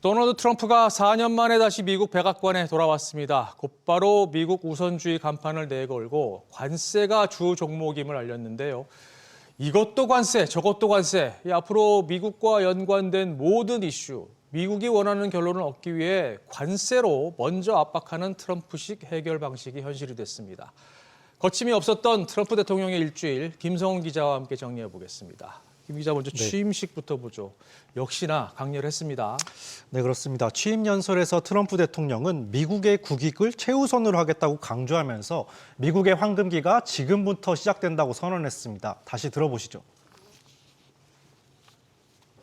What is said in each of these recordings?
도널드 트럼프가 4년 만에 다시 미국 백악관에 돌아왔습니다. 곧바로 미국 우선주의 간판을 내걸고 관세가 주 종목임을 알렸는데요. 이것도 관세, 저것도 관세. 앞으로 미국과 연관된 모든 이슈, 미국이 원하는 결론을 얻기 위해 관세로 먼저 압박하는 트럼프식 해결 방식이 현실이 됐습니다. 거침이 없었던 트럼프 대통령의 일주일, 김성훈 기자와 함께 정리해 보겠습니다. 김 기자 먼저 취임식부터 보죠. 역시나 강렬했습니다. 네, 그렇습니다. 취임 연설에서 트럼프 대통령은 미국의 국익을 최우선으로 하겠다고 강조하면서 미국의 황금기가 지금부터 시작된다고 선언했습니다. 다시 들어보시죠.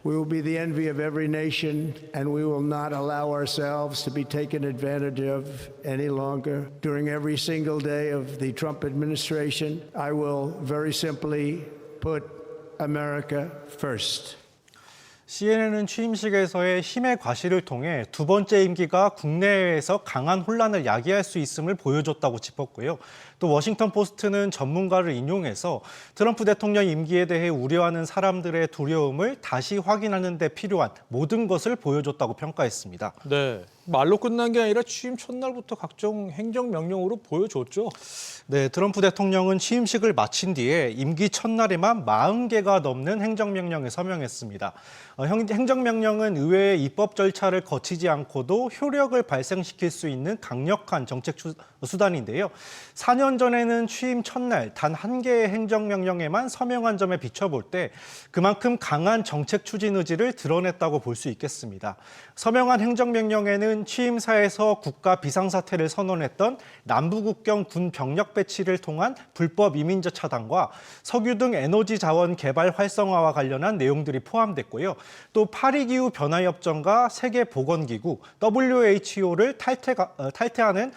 We will be the envy of every nation, and we will not allow ourselves to be taken advantage of any longer. During every single day of the Trump administration, I will very simply put America first. CNN은 취임식에서의 힘의 과시를 통해 두 번째 임기가 국내에서 강한 혼란을 야기할 수 있음을 보여줬다고 짚었고요. 또 워싱턴 포스트는 전문가를 인용해서 트럼프 대통령 임기에 대해 우려하는 사람들의 두려움을 다시 확인하는 데 필요한 모든 것을 보여줬다고 평가했습니다. 네, 말로 끝난 게 아니라 취임 첫날부터 각종 행정명령으로 보여줬죠. 네, 트럼프 대통령은 취임식을 마친 뒤에 임기 첫날에만 40개가 넘는 행정명령에 서명했습니다. 행정명령은 의회의 입법 절차를 거치지 않고도 효력을 발생시킬 수 있는 강력한 정책 수단인데요. 4년 전에는 취임 첫날 단 한 개의 행정명령에만 서명한 점에 비춰볼 때 그만큼 강한 정책 추진 의지를 드러냈다고 볼 수 있겠습니다. 서명한 행정명령에는 취임사에서 국가 비상사태를 선언했던 남부국경 군 병력 배치를 통한 불법 이민자 차단과 석유 등 에너지 자원 개발 활성화와 관련한 내용들이 포함됐고요. 또 파리기후 변화협정과 세계보건기구 WHO를 탈퇴하는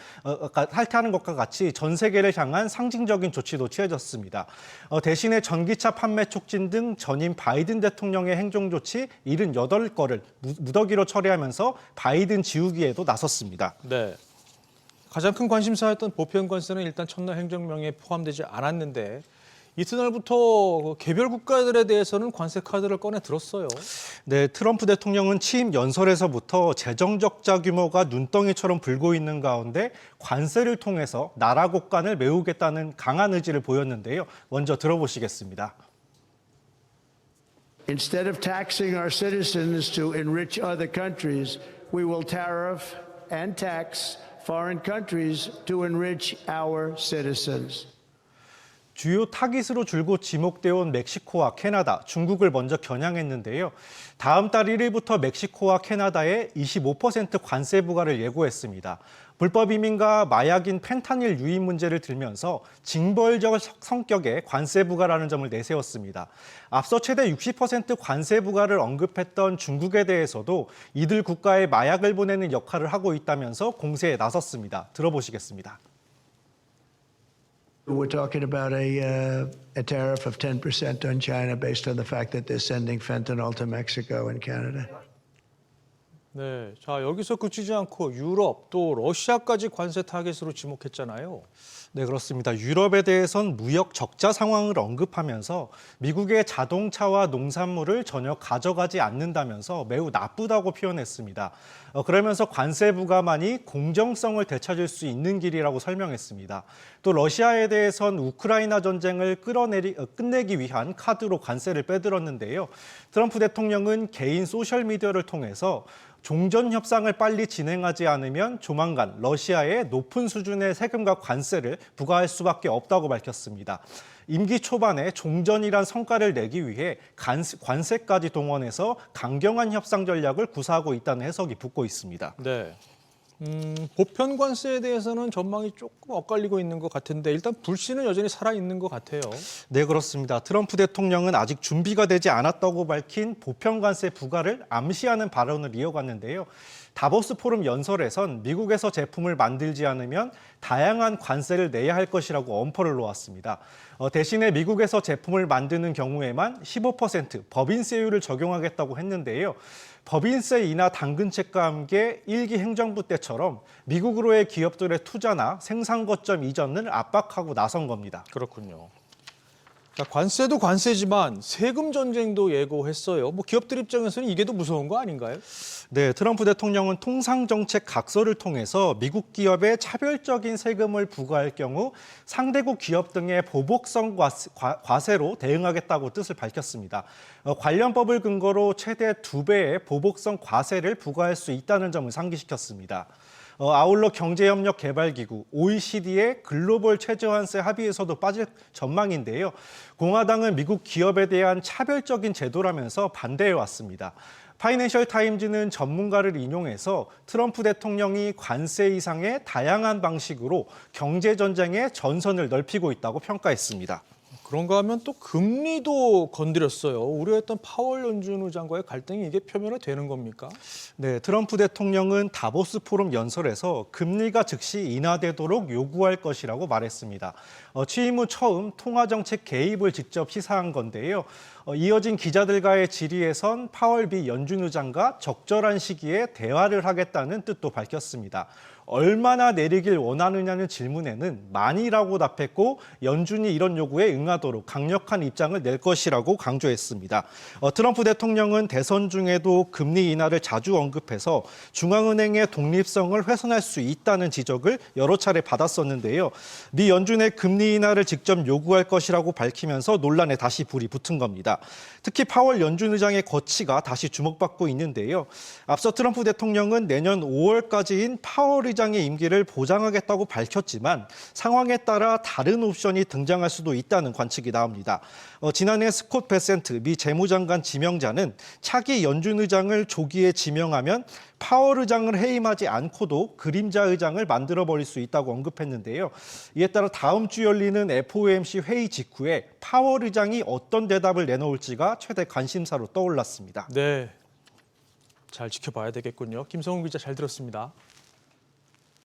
것과 같이 전 세계를 향한 상징적인 조치도 취해졌습니다. 대신에 전기차 판매 촉진 등 전임 바이든 대통령의 행정조치 78건을 무더기로 처리하면서 바이든 지우기에도 나섰습니다. 네, 가장 큰 관심사였던 보편관세는 일단 첫날 행정명령에 포함되지 않았는데 이튿날부터 개별 국가들에 대해서는 관세 카드를 꺼내 들었어요. 네, 트럼프 대통령은 취임 연설에서부터 재정 적자 규모가 눈덩이처럼 불고 있는 가운데 관세를 통해서 나라 곳간을 메우겠다는 강한 의지를 보였는데요. 먼저 들어보시겠습니다. Instead of taxing our citizens to enrich other countries, we will tariff and tax foreign countries to enrich our citizens. 주요 타깃으로 줄곧 지목되어 온 멕시코와 캐나다, 중국을 먼저 겨냥했는데요. 다음 달 1일부터 멕시코와 캐나다에 25% 관세 부과를 예고했습니다. 불법 이민과 마약인 펜타닐 유입 문제를 들면서 징벌적 성격의 관세 부과라는 점을 내세웠습니다. 앞서 최대 60% 관세 부과를 언급했던 중국에 대해서도 이들 국가에 마약을 보내는 역할을 하고 있다면서 공세에 나섰습니다. 들어보시겠습니다. We're talking about a tariff of 10% on China based on the fact that they're sending fentanyl to Mexico and Canada. 네, 자 여기서 그치지 않고 유럽 또 러시아까지 관세 타겟으로 지목했잖아요. 네, 그렇습니다. 유럽에 대해선 무역 적자 상황을 언급하면서 미국의 자동차와 농산물을 전혀 가져가지 않는다면서 매우 나쁘다고 표현했습니다. 그러면서 관세 부과만이 공정성을 되찾을 수 있는 길이라고 설명했습니다. 또 러시아에 대해선 우크라이나 전쟁을 끝내기 위한 카드로 관세를 빼들었는데요. 트럼프 대통령은 개인 소셜미디어를 통해서 종전 협상을 빨리 진행하지 않으면 조만간 러시아에 높은 수준의 세금과 관세를 부과할 수밖에 없다고 밝혔습니다. 임기 초반에 종전이란 성과를 내기 위해 관세까지 동원해서 강경한 협상 전략을 구사하고 있다는 해석이 붙고 있습니다. 네. 보편 관세에 대해서는 전망이 조금 엇갈리고 있는 것 같은데 일단 불씨는 여전히 살아있는 것 같아요. 네, 그렇습니다. 트럼프 대통령은 아직 준비가 되지 않았다고 밝힌 보편 관세 부과를 암시하는 발언을 이어갔는데요. 다보스 포럼 연설에선 미국에서 제품을 만들지 않으면 다양한 관세를 내야 할 것이라고 엄포를 놓았습니다. 대신에 미국에서 제품을 만드는 경우에만 15% 법인세율을 적용하겠다고 했는데요. 법인세 인하 당근책과 함께 1기 행정부 때처럼 미국으로의 기업들의 투자나 생산 거점 이전을 압박하고 나선 겁니다. 그렇군요. 자, 관세도 관세지만 세금 전쟁도 예고했어요. 뭐 기업들 입장에서는 이게 더 무서운 거 아닌가요? 네, 트럼프 대통령은 통상정책 각서를 통해서 미국 기업에 차별적인 세금을 부과할 경우 상대국 기업 등의 보복성 과세로 대응하겠다고 뜻을 밝혔습니다. 관련 법을 근거로 최대 2배의 보복성 과세를 부과할 수 있다는 점을 상기시켰습니다. 아울러 경제협력개발기구 OECD의 글로벌 최저한세 합의에서도 빠질 전망인데요. 공화당은 미국 기업에 대한 차별적인 제도라면서 반대해왔습니다. 파이낸셜 타임즈는 전문가를 인용해서 트럼프 대통령이 관세 이상의 다양한 방식으로 경제전쟁의 전선을 넓히고 있다고 평가했습니다. 그런가 하면 또 금리도 건드렸어요. 우려했던 파월 연준 의장과의 갈등이 이게 표면화되는 겁니까? 네, 트럼프 대통령은 다보스 포럼 연설에서 금리가 즉시 인하되도록 요구할 것이라고 말했습니다. 취임 후 처음 통화정책 개입을 직접 시사한 건데요. 이어진 기자들과의 질의에선 파월 미 연준 의장과 적절한 시기에 대화를 하겠다는 뜻도 밝혔습니다. 얼마나 내리길 원하느냐는 질문에는 많이라고 답했고 연준이 이런 요구에 응하도록 강력한 입장을 낼 것이라고 강조했습니다. 트럼프 대통령은 대선 중에도 금리 인하를 자주 언급해서 중앙은행의 독립성을 훼손할 수 있다는 지적을 여러 차례 받았었는데요. 미 연준의 금리 인하를 직접 요구할 것이라고 밝히면서 논란에 다시 불이 붙은 겁니다. 특히 파월 연준 의장의 거취가 다시 주목받고 있는데요. 앞서 트럼프 대통령은 내년 5월까지인 파월 의장의 임기를 보장하겠다고 밝혔지만 상황에 따라 다른 옵션이 등장할 수도 있다는 관측이 나옵니다. 지난해 스콧 베센트 미 재무장관 지명자는 차기 연준 의장을 조기에 지명하면 파월 의장을 해임하지 않고도 그림자 의장을 만들어버릴 수 있다고 언급했는데요. 이에 따라 다음 주 열리는 FOMC 회의 직후에 파월 의장이 어떤 대답을 내놓을지가 최대 관심사로 떠올랐습니다. 네, 잘 지켜봐야 되겠군요. 김성훈 기자 잘 들었습니다.